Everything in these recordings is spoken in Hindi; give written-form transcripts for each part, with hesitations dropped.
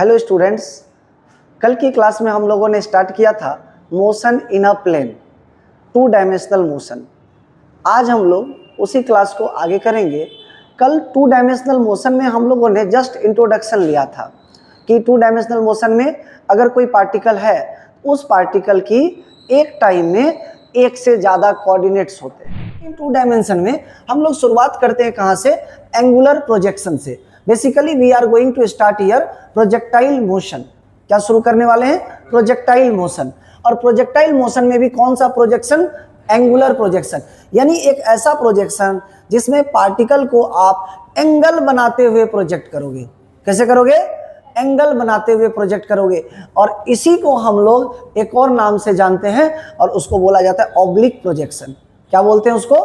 हेलो स्टूडेंट्स, कल की क्लास में हम लोगों ने स्टार्ट किया था motion in a plane, 2 dimensional motion. आज हम लोग उसी क्लास को आगे करेंगे। कल 2 डायमेंशनल मोशन में हम लोगों ने जस्ट इंट्रोडक्शन लिया था कि 2 डायमेंशनल मोशन में अगर कोई पार्टिकल है, उस पार्टिकल की एक टाइम में एक से ज़्यादा कोऑर्डिनेट्स होते हैं। इन 2 डायमेंशन में हम लोग शुरुआत करते हैं कहाँ से? एंगुलर प्रोजेक्शन से। Basically we are going to start here projectile motion. क्या शुरू करने वाले हैं? Projectile motion. और प्रोजेक्टाइल मोशन में भी कौन सा प्रोजेक्शन? एंगुलर प्रोजेक्शन, यानी एक ऐसा प्रोजेक्शन जिसमें पार्टिकल को आप एंगल बनाते हुए प्रोजेक्ट करोगे। कैसे करोगे? एंगल बनाते हुए प्रोजेक्ट करोगे। और इसी को हम लोग एक और नाम से जानते हैं और उसको बोला जाता है ऑब्लिक प्रोजेक्शन। क्या बोलते हैं उसको?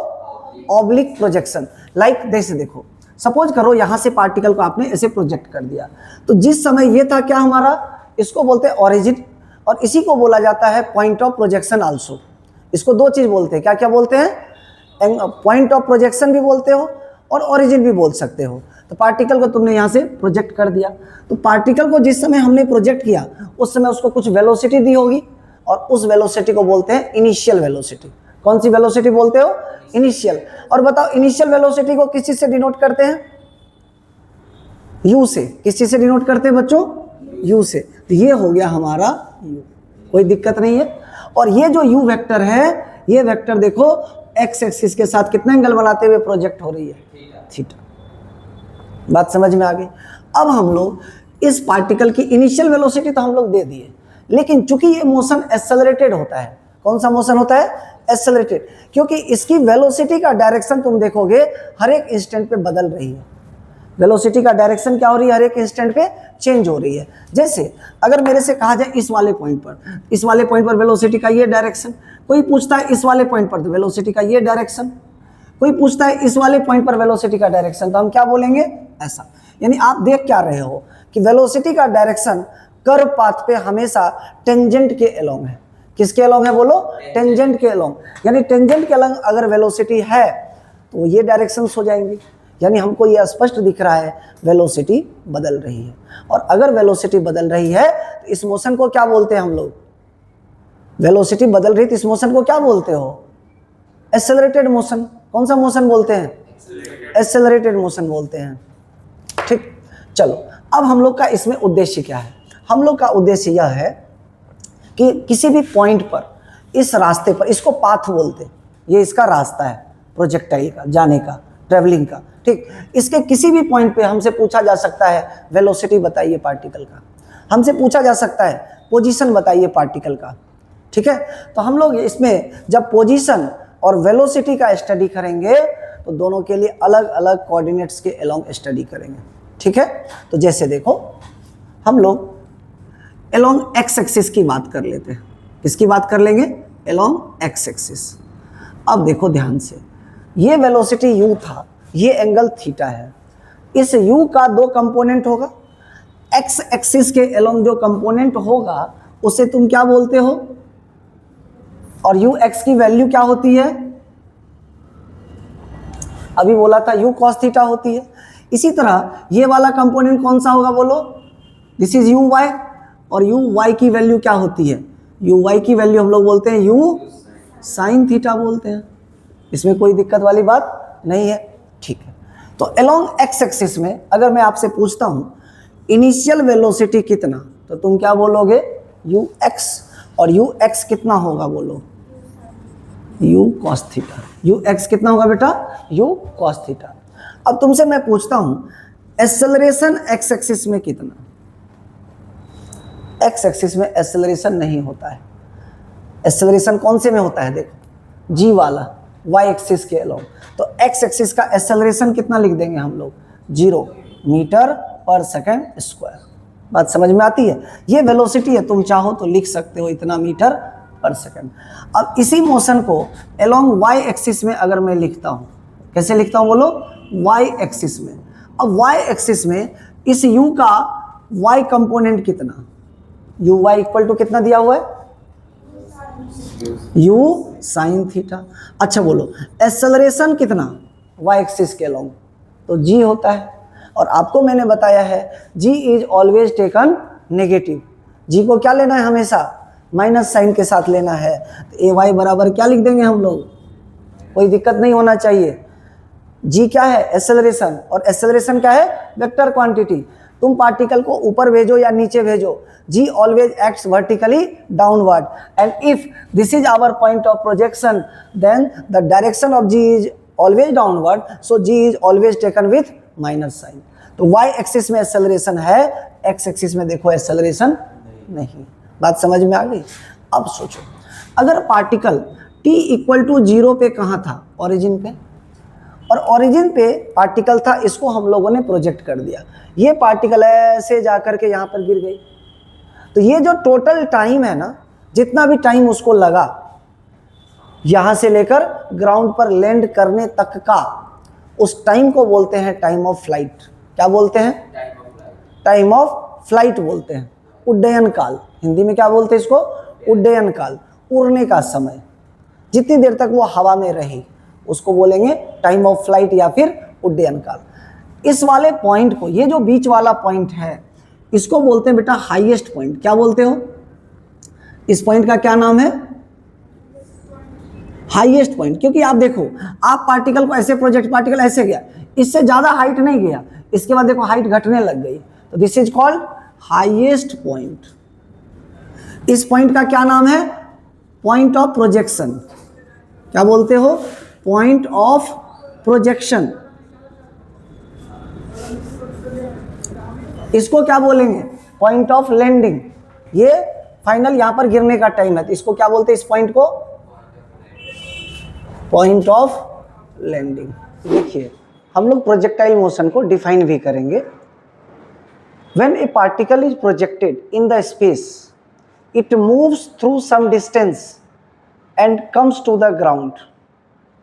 Oblique projection. लाइक जैसे देखो, सपोज करो यहां से पार्टिकल को आपने ऐसे प्रोजेक्ट कर दिया, तो जिस समय ये था क्या हमारा, इसको बोलते हैं ओरिजिन, और इसी को बोला जाता है पॉइंट ऑफ प्रोजेक्शन आल्सो। इसको 2 चीज बोलते हैं। क्या क्या बोलते हैं? पॉइंट ऑफ प्रोजेक्शन भी बोलते हो और ओरिजिन भी बोल सकते हो। तो पार्टिकल को तुमने यहां से प्रोजेक्ट कर दिया, तो पार्टिकल को जिस समय हमने प्रोजेक्ट किया उस समय उसको कुछ वेलोसिटी दी होगी, और उस वेलोसिटी को बोलते हैं इनिशियल वेलोसिटी। कौन सी वेलोसिटी बोलते हो? इनिशियल। और बताओ, इनिशियल वेलोसिटी को किस चीज से डिनोट करते हैं? यू से। किस चीज से डिनोट करते हैं बच्चों? यू से। तो ये हो गया हमारा यू, कोई दिक्कत नहीं है। और ये जो यू वेक्टर है, ये वेक्टर देखो एक्स एक्सिस के साथ कितना एंगल बनाते हुए प्रोजेक्ट हो रही है? थीटा। बात समझ में आ गई? अब हम लोग इस पार्टिकल की इनिशियल वेलोसिटी तो हम लोग दे दिए, लेकिन चूंकि ये मोशन एक्सेलरेटेड होता है। कौन सा मोशन होता है? एक्सेलरेटेड। क्योंकि इसकी वेलोसिटी का डायरेक्शन तुम देखोगे हर एक इंस्टेंट पे बदल रही है। वेलोसिटी का डायरेक्शन क्या हो रही है? हर एक इंस्टेंट पे चेंज हो रही है। जैसे अगर मेरे से कहा जाए इस वाले पॉइंट पर, इस वाले पॉइंट पर वेलोसिटी का ये डायरेक्शन, कोई पूछता है इस वाले पॉइंट पर तो वेलोसिटी का ये डायरेक्शन, कोई पूछता है इस वाले पॉइंट पर वेलोसिटी का डायरेक्शन, तो हम क्या बोलेंगे? ऐसा। यानी आप देख क्या रहे हो कि वेलोसिटी का डायरेक्शन कर्व पाथ पे हमेशा टेंजेंट के अलोंग है। किसके अलोंग है बोलो? टेंजेंट के अलोंग। यानी टेंजेंट के अलोंग अगर वेलोसिटी है तो ये डायरेक्शंस हो जाएंगी। यानी हमको ये स्पष्ट दिख रहा है वेलोसिटी बदल रही है। और अगर वेलोसिटी बदल रही है तो इस मोशन को क्या बोलते हैं हम लोग? वेलोसिटी बदल रही तो इस मोशन को क्या बोलते हो? Accelerated motion. कौन सा मोशन बोलते हैं? एक्सेलरेटेड मोशन बोलते हैं। ठीक, चलो अब हम लोग का इसमें उद्देश्य क्या है? हम लोग का उद्देश्य यह है कि किसी भी पॉइंट पर, इस रास्ते पर, इसको पाथ बोलते हैं, ये इसका रास्ता है प्रोजेक्टाइल का, जाने का, ट्रेवलिंग का। ठीक, इसके किसी भी पॉइंट पे हमसे पूछा जा सकता है वेलोसिटी बताइए पार्टिकल का, हमसे पूछा जा सकता है पोजीशन बताइए पार्टिकल का। ठीक है, तो हम लोग इसमें जब पोजीशन और वेलोसिटी का स्टडी करेंगे तो दोनों के लिए अलग अलग कोऑर्डिनेट्स के अलोंग स्टडी करेंगे। ठीक है, तो जैसे देखो हम लोग अलोंग एक्स एक्सिस की बात कर लेते हैं। किसकी बात कर लेंगे? Along x axis. अब देखो ध्यान से, ये वेलोसिटी u था, ये एंगल थीटा है। इस u का 2 कंपोनेंट होगा। एक्स एक्सिस के अलोंग जो कंपोनेंट होगा उसे तुम क्या बोलते हो? और u x की वैल्यू क्या होती है? अभी बोला था u cos थीटा होती है। इसी तरह ये वाला कंपोनेंट कौन सा होगा बोलो? दिस इज u y, और u y की वैल्यू क्या होती है? u y की वैल्यू हम लोग बोलते हैं u sin थीटा बोलते हैं। इसमें कोई दिक्कत वाली बात नहीं है। ठीक है, तो अलोंग एक्स एक्सिस में अगर मैं आपसे पूछता हूं इनिशियल वेलोसिटी कितना, तो तुम क्या बोलोगे? ux, और ux कितना होगा बोलो? u cos theta. ux कितना होगा बेटा? u cos theta. अब तुमसे मैं पूछता हूं एक्सेलरेशन एक्स एक्सिस में कितना? एक्स एक्सिस में एक्सेलरेशन नहीं होता है। एक्सेलरेशन कौन से में होता है? देखो जी वाला, वाई एक्सिस के अलोंग। तो एक्स एक्सिस का एक्सेलरेशन कितना लिख देंगे हम लोग? 0 मीटर पर सेकंड स्क्वायर। बात समझ में आती है? ये वेलोसिटी है, तुम चाहो तो लिख सकते हो इतना मीटर पर सेकंड। अब इसी मोशन को अलोंग वाई एक्सिस में अगर मैं लिखता हूँ, कैसे लिखता हूँ बोलो? वाई एक्सिस में। अब वाई एक्सिस में इस u का y कंपोनेंट कितना? u y इक्वल टू कितना दिया हुआ है? u sin theta. अच्छा बोलो एक्सेलरेशन कितना y एक्सिस के अलोंग? तो g होता है। और आपको मैंने बताया है g is always taken negative, g को क्या लेना है, हमेशा माइनस साइन के साथ लेना है। तो ए वाई बराबर क्या लिख देंगे हम लोग, कोई दिक्कत नहीं होना चाहिए। g क्या है, एक्सेलरेशन, और एक्सेलरेशन क्या है, वेक्टर क्वांटिटी। तुम पार्टिकल को ऊपर भेजो या नीचे भेजो, g always acts vertically downward, and if this is our point of projection then the direction of g is always downward, so g is always taken with minus sign. तो y एक्सिस में एक्सेलरेशन है, x एक्सिस में देखो एक्सेलरेशन नहीं। बात समझ में आ गई। अब सोचो, अगर पार्टिकल t इक्वल टू 0 पे कहाँ था, ओरिजिन पे, और ओरिजिन पे पार्टिकल था, इसको हम लोगों ने प्रोजेक्ट कर दिया, ये पार्टिकल ऐसे जाकर के यहाँ पर गिर गई। तो ये जो टोटल टाइम है ना, जितना भी टाइम उसको लगा यहाँ से लेकर ग्राउंड पर लैंड करने तक का, उस टाइम को बोलते हैं टाइम ऑफ फ्लाइट। क्या बोलते हैं, टाइम ऑफ फ्लाइट बोलते हैं, उड्डयन काल। हिंदी में क्या बोलते हैं इसको, उड्डयन काल, उड़ने का समय, जितनी देर तक वो हवा में रही उसको बोलेंगे टाइम ऑफ फ्लाइट या फिर उड्डयन काल। इस वाले पॉइंट को, ये जो बीच वाला पॉइंट है, इसको बोलते हैं बेटा हाईएस्ट पॉइंट। क्या बोलते हो, इस पॉइंट का क्या नाम है, हाईएस्ट पॉइंट। क्योंकि आप देखो, आप पार्टिकल को ऐसे प्रोजेक्ट, पार्टिकल ऐसे गया, इससे ज्यादा हाइट नहीं गया, इसके बाद देखो हाइट घटने लग गई, तो this is called highest point. इस पॉइंट का क्या नाम है, पॉइंट ऑफ प्रोजेक्शन। क्या बोलते हो, पॉइंट ऑफ प्रोजेक्शन। इसको क्या बोलेंगे, पॉइंट ऑफ लैंडिंग। ये फाइनल यहां पर गिरने का टाइम है, तो इसको क्या बोलते हैं, इस पॉइंट को पॉइंट ऑफ लैंडिंग। देखिए, हम लोग प्रोजेक्टाइल मोशन को डिफाइन भी करेंगे। When a particle is projected in the space, it moves through some distance and comes to the ground,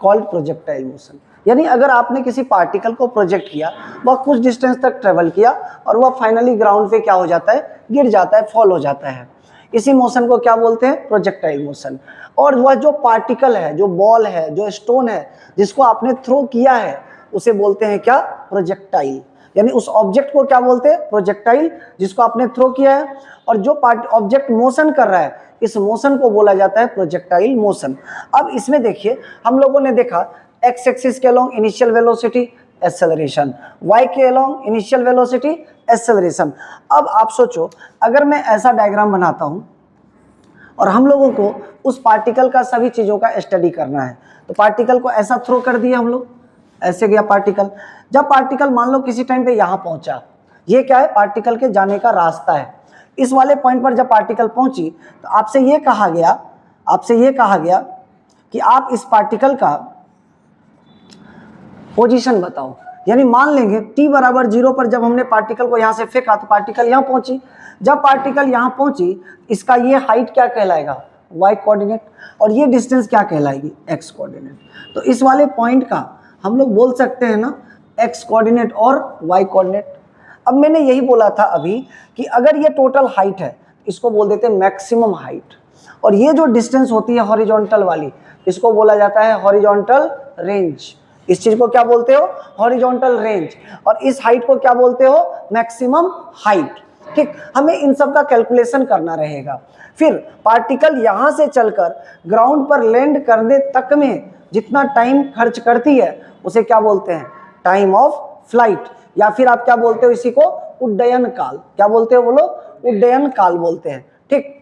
called projectile motion. यानी अगर आपने किसी पार्टिकल को प्रोजेक्ट किया, वह कुछ डिस्टेंस तक ट्रेवल किया और वह फाइनली ग्राउंड पे क्या हो जाता है, गिर जाता है, फॉल हो जाता है। इसी मोशन को क्या बोलते हैं, प्रोजेक्टाइल मोशन। और वह जो पार्टिकल है, जो बॉल है, जो स्टोन है, जिसको आपने थ्रो किया है, उसे बोलते हैं क्या, प्रोजेक्टाइल। यानी उस ऑब्जेक्ट को क्या बोलते हैं, प्रोजेक्टाइल, जिसको आपने थ्रो किया है। और जो ऑब्जेक्ट मोशन कर रहा है, इस मोशन को बोला जाता है प्रोजेक्टाइल मोशन। अब इसमें देखिए, हम लोगों ने देखा एक्स एक्सिस के along initial velocity acceleration, y के अलोंग इनिशियल वेलोसिटी एक्सेलरेशन। अब आप सोचो, अगर मैं ऐसा डायग्राम बनाता हूं और हम लोगों को उस पार्टिकल का सभी चीज़ों का स्टडी करना है, तो पार्टिकल को ऐसा थ्रो कर दिया हम लोग, ऐसे गया पार्टिकल। जब पार्टिकल मान लो किसी टाइम पे यहाँ पहुंचा, ये क्या है, पार्टिकल के जाने का रास्ता है। इस वाले पॉइंट पर जब पार्टिकल पहुंची, तो आपसे ये कहा गया कि आप इस पार्टिकल का पोजीशन बताओ। यानी मान लेंगे t बराबर 0 पर जब हमने पार्टिकल को यहाँ से फेंका, तो पार्टिकल यहाँ पहुंची। जब पार्टिकल यहाँ पहुंची, इसका ये हाइट क्या कहलाएगा, y कोऑर्डिनेट, और ये डिस्टेंस क्या कहलाएगी, x कोऑर्डिनेट। तो इस वाले पॉइंट का हम लोग बोल सकते हैं ना x कोऑर्डिनेट और y कोऑर्डिनेट। अब मैंने यही बोला था अभी कि अगर ये टोटल हाइट है, इसको बोल देते हैं मैक्सिमम हाइट, और ये जो डिस्टेंस होती है हॉरिजॉन्टल वाली, इसको बोला जाता है हॉरिजॉन्टल रेंज। इस चीज को क्या बोलते हो, हॉरिजॉन्टल रेंज। और इस हाइट को क्या बोलते हो, मैक्सिमम हाइट। ठीक, हमें इन सब का कैलकुलेशन करना रहेगा। फिर पार्टिकल यहां से चलकर ग्राउंड पर लैंड करने तक में जितना टाइम खर्च करती है, उसे क्या बोलते हैं, टाइम ऑफ फ्लाइट, या फिर आप क्या बोलते हो, इसी को उड्डयन काल। क्या बोलते हो बोलो, उड्डयन काल बोलते हैं। ठीक,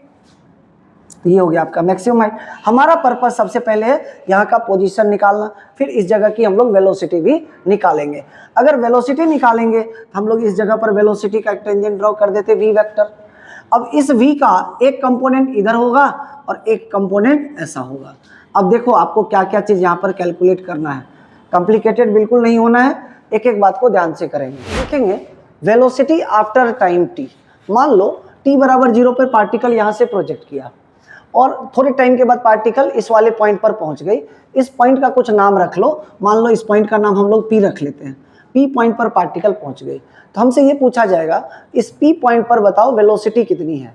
ये हो गया आपका मैक्सिमम हाइट। हमारा पर्पस सबसे पहले है यहाँ का पोजीशन निकालना, फिर इस जगह की हम लोग वेलोसिटी भी निकालेंगे। अगर वेलोसिटी निकालेंगे, हम लोग इस जगह पर वेलोसिटी का एक टेंजेंट ड्रॉ कर देते v वेक्टर। अब इस v का एक कंपोनेंट इधर होगा और एक कंपोनेंट ऐसा होगा। अब देखो, आपको क्या क्या चीज़ यहाँ पर कैलकुलेट करना है, कॉम्प्लिकेटेड बिल्कुल नहीं होना है, एक एक बात को ध्यान से करेंगे। देखेंगे वेलोसिटी आफ्टर टाइम t। मान लो t बराबर 0 पर पार्टिकल यहाँ से प्रोजेक्ट किया और थोड़े टाइम के बाद पार्टिकल इस वाले पॉइंट पर पहुंच गई। इस पॉइंट का कुछ नाम रख लो, मान लो इस पॉइंट का नाम हम लोग P रख लेते हैं। P पॉइंट पर पार्टिकल पहुंच गई, तो हमसे ये पूछा जाएगा इस P पॉइंट पर बताओ वेलोसिटी कितनी है।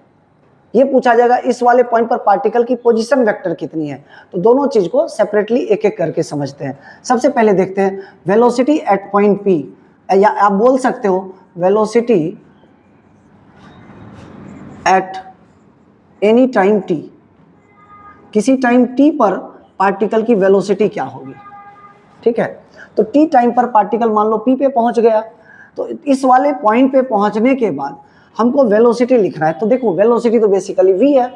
ये पूछा जाएगा इस वाले पॉइंट पर पार्टिकल की पोजीशन वेक्टर कितनी है। तो दोनों चीज को सेपरेटली एक एक करके समझते हैं। सबसे पहले देखते हैं वेलोसिटी एट पॉइंट P। या आप बोल सकते हो velocity at any time T, किसी टाइम टी पर पार्टिकल की वेलोसिटी क्या होगी। ठीक है, तो टी टाइम पर पार्टिकल मान लो पी पे पहुंच गया, तो इस वाले पॉइंट पे पहुंचने के बाद हमको वेलोसिटी लिखना है। तो देखो वेलोसिटी तो बेसिकली v है,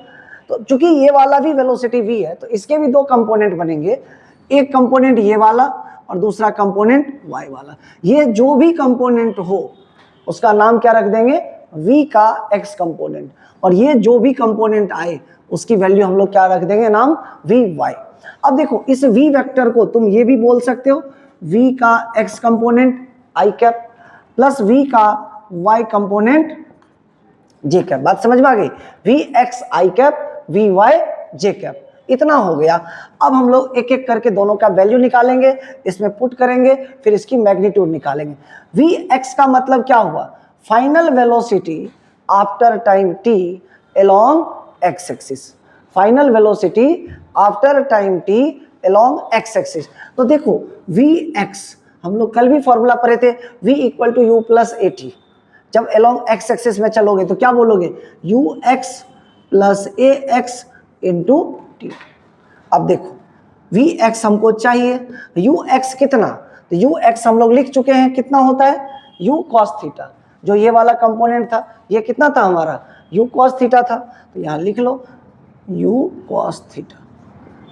तो चूंकि ये वाला भी वेलोसिटी v है तो इसके भी दो कंपोनेंट बनेंगे, एक कंपोनेंट ये वाला और दूसरा कंपोनेंट y वाला। ये जो भी कंपोनेंट हो उसका नाम क्या रख देंगे, v का x कंपोनेंट, और ये जो भी कंपोनेंट आए उसकी वैल्यू हम लोग क्या रख देंगे, नाम vy। अब देखो इस v वेक्टर को तुम ये भी बोल सकते हो v का x component i cap plus v का y कंपोनेंट j कैप। बात समझ में आ गई, vx i cap vy j cap. इतना हो गया। अब हम लोग एक एक करके दोनों का वैल्यू निकालेंगे, इसमें पुट करेंगे, फिर इसकी मैग्नीट्यूड निकालेंगे। vx का मतलब क्या हुआ, final velocity after time t along x axis, final velocity after time t along x axis. तो देखो vx हम लोग कल भी फॉर्मूला पढ़े थे, v equal to u plus a t. जब along x एक्सिस में चलोगे तो क्या बोलोगे, ux plus a x into t. अब देखो vx हमको चाहिए, ux कितना, तो ux हम लोग लिख चुके हैं कितना होता है, u cos थीटा। जो ये वाला कंपोनेंट था ये कितना था हमारा, u cos थीटा था, तो यहाँ लिख लो u cos थीटा।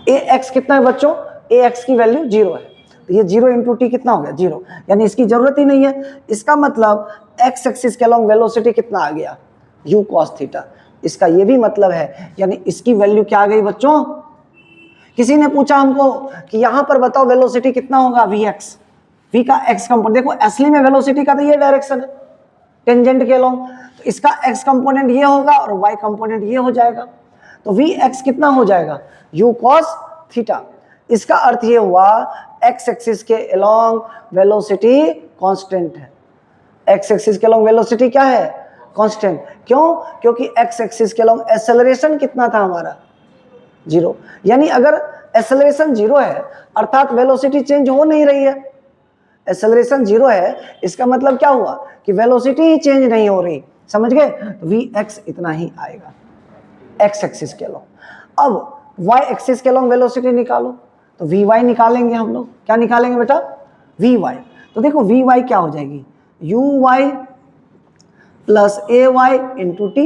ax कितना है बच्चों, ax की वैल्यू 0 है, तो ये 0 इंटू टी कितना हो गया, 0, यानी इसकी जरूरत ही नहीं है। इसका मतलब x एक्सिस के अलॉन्ग वेलोसिटी कितना आ गया, u cos थीटा। इसका ये भी मतलब है, यानी इसकी वैल्यू क्या आ गई बच्चों। किसी ने पूछा हमको कि यहां पर बताओ वेलोसिटी कितना होगा, vx, v का x कंपोनेंट। देखो असली में वेलोसिटी का तो ये डायरेक्शन है टेंजेंट के अलॉन्ग, तो इसका x कंपोनेंट ये होगा और y कंपोनेंट ये हो जाएगा, तो vx कितना हो जाएगा, u cos थीटा। इसका अर्थ ये हुआ x एक्सिस के अलॉन्ग वेलोसिटी कांस्टेंट है, x एक्सिस के अलॉन्ग वेलोसिटी क्या है, कांस्टेंट। क्यों, क्योंकि x एक्सिस के अलॉन्ग एक्सेलरेशन कितना था हमारा, 0। यानी अगर एक्सेलरेशन 0 है अर्थात वेलोसिटी चेंज हो नहीं रही है, एक्सेलरेशन 0 है, इसका मतलब क्या हुआ कि वेलोसिटी ही चेंज नहीं हो रही, समझ गए। तो vx इतना ही आएगा x एक्सिस के अलॉन्ग। अब y एक्सिस के अलॉन्ग वेलोसिटी निकालो, तो vy निकालेंगे हम लोग। क्या निकालेंगे बेटा, vy। तो देखो vy क्या हो जाएगी, uy प्लस ए वाई इंटू टी,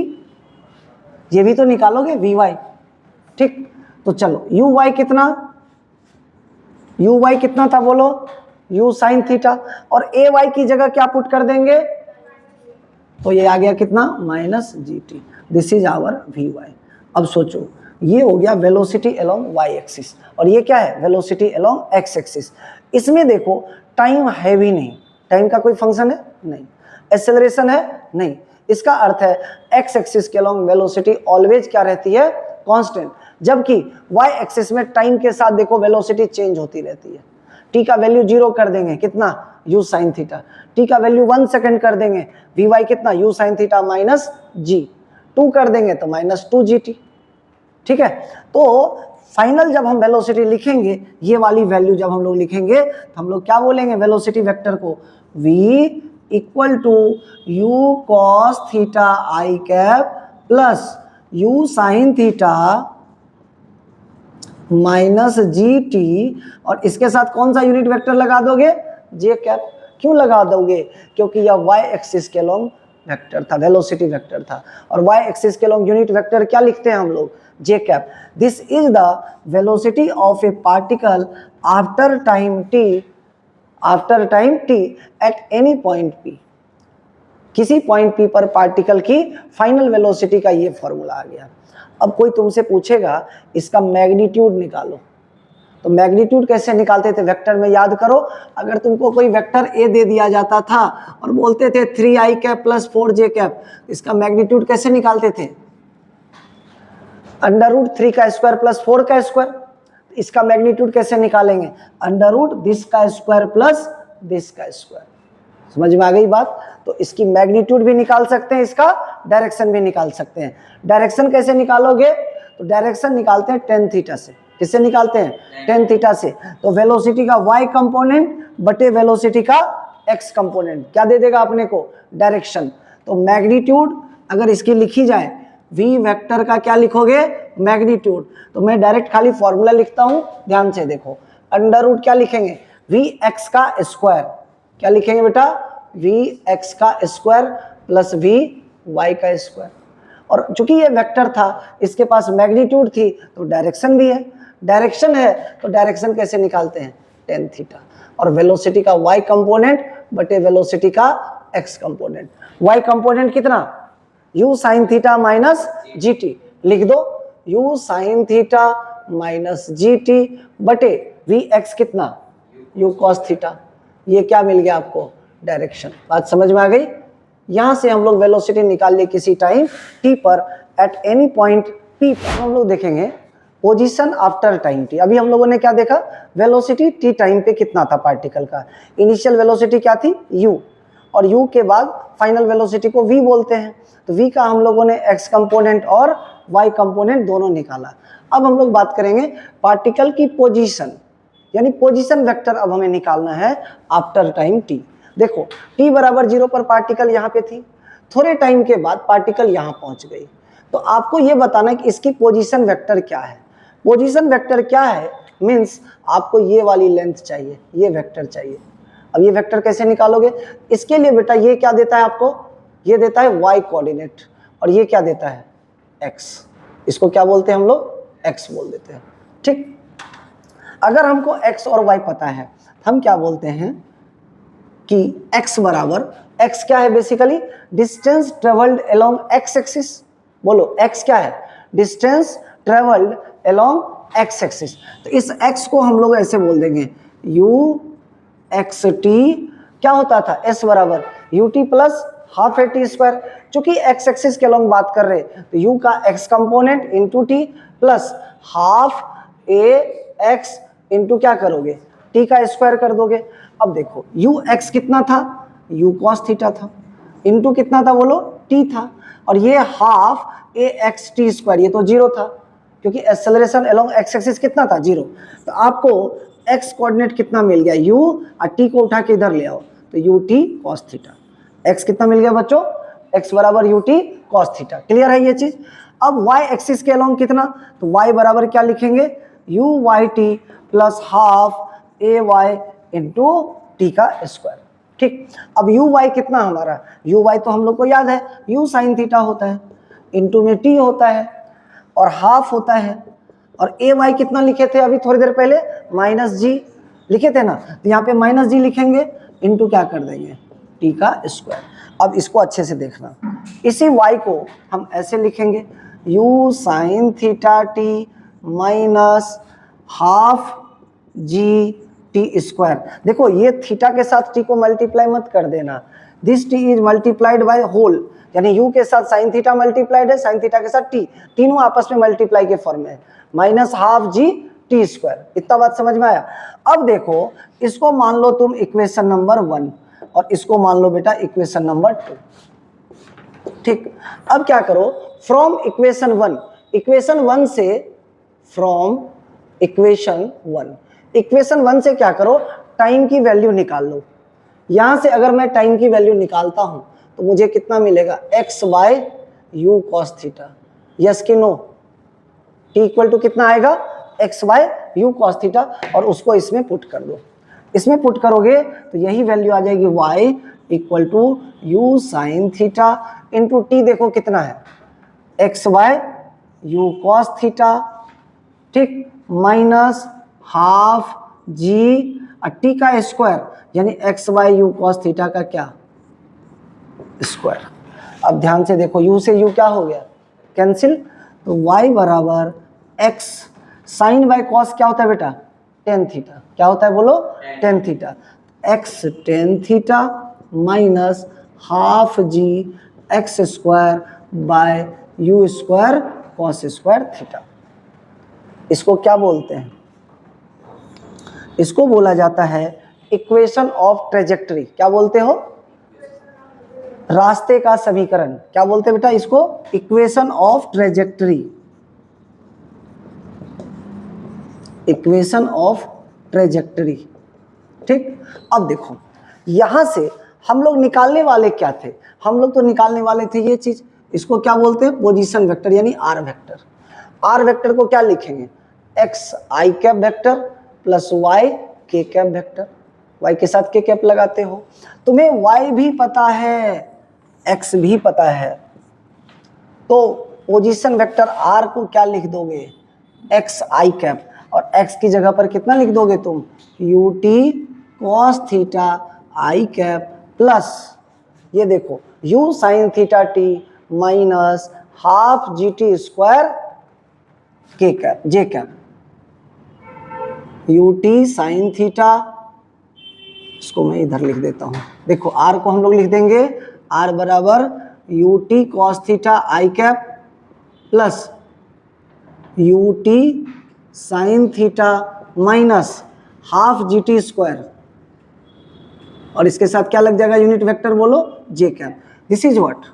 ये भी तो निकालोगे vy। ठीक, तो चलो uy कितना, uy कितना था बोलो, u साइन थीटा, और ay की जगह क्या पुट कर देंगे, तो ये आ गया कितना, minus g t. This is our vy। अब सोचो ये हो गया वेलोसिटी अलोंग y एक्सिस, और ये क्या है, वेलोसिटी अलोंग x एक्सिस। इसमें देखो टाइम है भी नहीं, टाइम का कोई फंक्शन है नहीं, एक्सेलरेशन है नहीं, इसका अर्थ है x एक्सिस के अलोंग वेलोसिटी ऑलवेज क्या रहती है, कांस्टेंट। जबकि y एक्सिस में टाइम के साथ देखो वेलोसिटी चेंज होती रहती है। t का वैल्यू 0 कर देंगे कितना, u साइन थीटा। t का वैल्यू 1 सेकंड कर देंगे, vy कितना, u sine theta minus g। 2 कर देंगे तो माइनस 2 gt। ठीक है, तो फाइनल जब हम वेलोसिटी लिखेंगे, ये वाली वैल्यू जब हम लोग लिखेंगे तो हम लोग क्या बोलेंगे वेलोसिटी वेक्टर को, v equal to u cos theta i cap plus u sine theta minus g t, और इसके साथ कौन सा यूनिट वेक्टर लगा दोगे, j कैप। क्यों लगा दोगे, क्योंकि यह y एक्सिस के लॉन्ग वेक्टर था, वेलोसिटी वेक्टर था, और y एक्सिस के लॉन्ग यूनिट वेक्टर क्या लिखते हैं हम लोग, j cap. This is the velocity of A particle after time t at any point p। किसी पॉइंट p पर पार्टिकल की फाइनल वेलोसिटी का ये फॉर्मूला आ गया। अब कोई तुमसे पूछेगा इसका मैग्नीट्यूड निकालो, तो मैग्नीट्यूड कैसे निकालते थे, वेक्टर में याद करो। अगर तुमको कोई वेक्टर a दे दिया जाता था और बोलते थे 3i cap plus 4j cap, इसका मैग्नीट्यूड कैसे निकालते थे, अंडर रूट 3 का स्क्वायर प्लस 4 का स्क्वायर। इसका मैग्नीट्यूड कैसे निकालेंगे, अंडर रूट दिस का स्क्वायर प्लस दिस का स्क्वायर। समझ में आ गई बात। तो इसकी मैग्नीट्यूड भी निकाल सकते हैं, इसका डायरेक्शन भी निकाल सकते हैं। डायरेक्शन कैसे निकालोगे, तो डायरेक्शन निकालते हैं टेन थीटा से। किससे निकालते हैं, टेन थीटा से। तो वेलोसिटी का y कंपोनेंट बटे वेलोसिटी का एक्स कंपोनेंट, क्या दे देगा अपने को, डायरेक्शन। तो मैग्नीट्यूड अगर इसकी लिखी जाए, v वेक्टर का क्या लिखोगे, मैग्नीट्यूड। तो मैं डायरेक्ट खाली फॉर्मूला लिखता हूं, ध्यान से देखो, अंडर रूट क्या लिखेंगे, v x का स्क्वायर, क्या लिखेंगे बेटा, v x का स्क्वायर प्लस v y का स्क्वायर। और चूंकि ये वेक्टर था, इसके पास मैग्नीट्यूड थी, तो डायरेक्शन भी है, डायरेक्शन है तो डायरेक्शन कैसे निकालते हैं, टेन थीटा। और वेलोसिटी का y कंपोनेंट बटे वेलोसिटी का x कंपोनेंट। y कंपोनेंट कितना, u sine theta minus g T, लिख दो u sine theta minus g T बटे वी एक्स कितना, u कॉस थीटा। ये क्या मिल गया आपको, डायरेक्शन। बात समझ में आ गई। यहां से हम लोग वेलोसिटी निकाल लिए किसी टाइम t पर, एट एनी पॉइंट p पर। हम लोग देखेंगे पोजीशन आफ्टर टाइम t। अभी हम लोगों ने क्या देखा, वेलोसिटी t टाइम पे कितना था पार्टिकल का, इनिशियल वेलोसिटी क्या थी u, और u के बाद फाइनल वेलोसिटी को v बोलते हैं। तो v का हम लोगों ने x कंपोनेंट और y कंपोनेंट दोनों निकाला। अब हम लोग बात करेंगे पार्टिकल की पोजीशन, यानी पोजीशन वेक्टर अब हमें निकालना है आफ्टर टाइम t। देखो t बराबर 0 पर पार्टिकल यहाँ पे थी, थोड़े टाइम के बाद पार्टिकल यहाँ पहुँच गई, तो आपको ये बताना है कि इसकी पोजीशन वेक्टर क्या है। पोजीशन वेक्टर क्या है, मीन्स आपको ये वाली लेंथ चाहिए, ये वेक्टर चाहिए। अब ये वेक्टर कैसे निकालोगे, इसके लिए बेटा ये क्या देता है आपको, ये देता है y कोऑर्डिनेट, और ये क्या देता है, x। इसको क्या बोलते हैं हम लोग, x बोल देते हैं। ठीक, अगर हमको x और y पता है, हम क्या बोलते हैं कि x बराबर, x क्या है basically, distance travelled along x axis. बोलो x क्या है, distance travelled along x axis. तो इस x को हम लोग ऐसे बोल देंगे u एक्स टी, क्या होता था, s बराबर u t plus half a t square. चूंकि x एक्सिस के अलोंग बात कर रहे तो u का x component into t plus half a x into क्या करोगे, t का स्क्वायर कर दोगे। अब देखो u x कितना था, u कॉस थीटा था, इंटू कितना था बोलो, t था, और ये half a x T square, ये तो जीरो था क्योंकि एक्सेलरेशन अलोंग x एक्सिस कितना था, जीरो। तो आपको x कोऑर्डिनेट कितना मिल गया, u, और t को उठा के इधर ले आओ तो you t cos theta. x कितना मिल गया बच्चों, x बराबर u t cos theta. Clear है ये चीज। अब y एक्सिस के अलोंग कितना, तो y बराबर क्या लिखेंगे, u y t plus half a y into t का स्क्वायर। ठीक, अब u y कितना हमारा, u y तो हम लोग को याद है u साइन थीटा होता है, इंटू में t होता है और हाफ होता है, और ए वाई कितना लिखे थे अभी थोड़ी देर पहले, माइनस जी लिखे थे ना, तो यहाँ पे माइनस जी लिखेंगे, इंटू क्या कर देंगे, टी का स्क्वायर। अब इसको अच्छे से देखना, इसी y को हम ऐसे लिखेंगे u sine theta t minus half g t square. देखो ये थीटा के साथ टी को मल्टीप्लाई मत कर देना, this t is multiplied by whole, यानी u के साथ साइन थीटा मल्टीप्लाइड है, साइन थीटा के साथ t, तीनों आपस में मल्टीप्लाई के फॉर्म में, minus half g t square. इतना बात समझ में आया। अब देखो इसको मान लो तुम इक्वेशन नंबर 1 और इसको मान लो बेटा इक्वेशन नंबर 2। ठीक, अब क्या करो, फ्रॉम इक्वेशन 1, इक्वेशन 1 से, फ्रॉम इक्वेशन 1, इक्वेशन 1 से क्या करो, टाइम की वैल्यू निकाल लो। यहां से अगर मैं टाइम की वैल्यू निकालता हूं तो मुझे कितना मिलेगा, x by u cos theta. Yes कि नो, t इक्वल टू कितना आएगा, x by u cos theta, और उसको इसमें पुट कर दो। इसमें पुट करोगे तो यही वैल्यू आ जाएगी y equal to u sine theta into t, देखो कितना है, x by u cos theta, ठीक, माइनस हाफ जी और टी का स्क्वायर, यानी x by u cos theta का क्या, स्क्वायर। अब ध्यान से देखो u से u क्या हो गया, कैंसिल, तो y बराबर x साइन बाय कॉस क्या होता है बेटा, टेन थीटा। क्या होता है बोलो, tan theta, x tan theta minus half g x square by u square cos square theta. इसको क्या बोलते हैं, इसको बोला जाता है इक्वेशन ऑफ ट्रेजेक्टरी। क्या बोलते हो, रास्ते का समीकरण। क्या बोलते हैं बेटा इसको, equation of trajectory, equation of trajectory. ठीक, अब देखो यहाँ से हम लोग निकालने वाले क्या थे, हम लोग तो निकालने वाले थे ये चीज, इसको क्या बोलते हैं, पोजीशन वेक्टर यानी आर वेक्टर। आर वेक्टर को क्या लिखेंगे, x i cap vector plus Y के कैप वेक्टर, वाई के साथ के कैप लगाते हो। तुम्हें वाई भी पता है, एक्स भी पता है, तो पोजीशन वेक्टर आर को क्या लिख दोगे, एक्स आई कैप, और एक्स की जगह पर कितना लिख दोगे तुम, u t cos theta i cap plus ये देखो u sine theta t minus half g t square k cap j cap, u t sine theta, इसको मैं इधर लिख देता हूं, देखो आर को हम लोग लिख देंगे आर बराबर u t cos theta i cap plus u t sine theta minus half g t square, और इसके साथ क्या लग जाएगा यूनिट वेक्टर, बोलो j cap. This is what,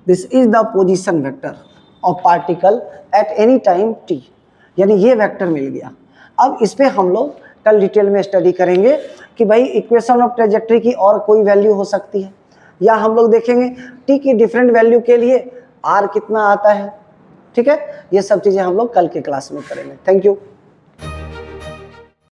this is the position vector of particle at any time t, यानी ये वेक्टर मिल गया। अब इस पे हम लोग कल डिटेल में स्टडी करेंगे कि भाई इक्वेशन ऑफ ट्रेजेक्टरी की और कोई वैल्यू हो सकती है, या हम लोग देखेंगे टी की डिफरेंट वैल्यू के लिए आर कितना आता है। ठीक है, ये सब चीज़ें हम लोग कल के क्लास में करेंगे। Thank you.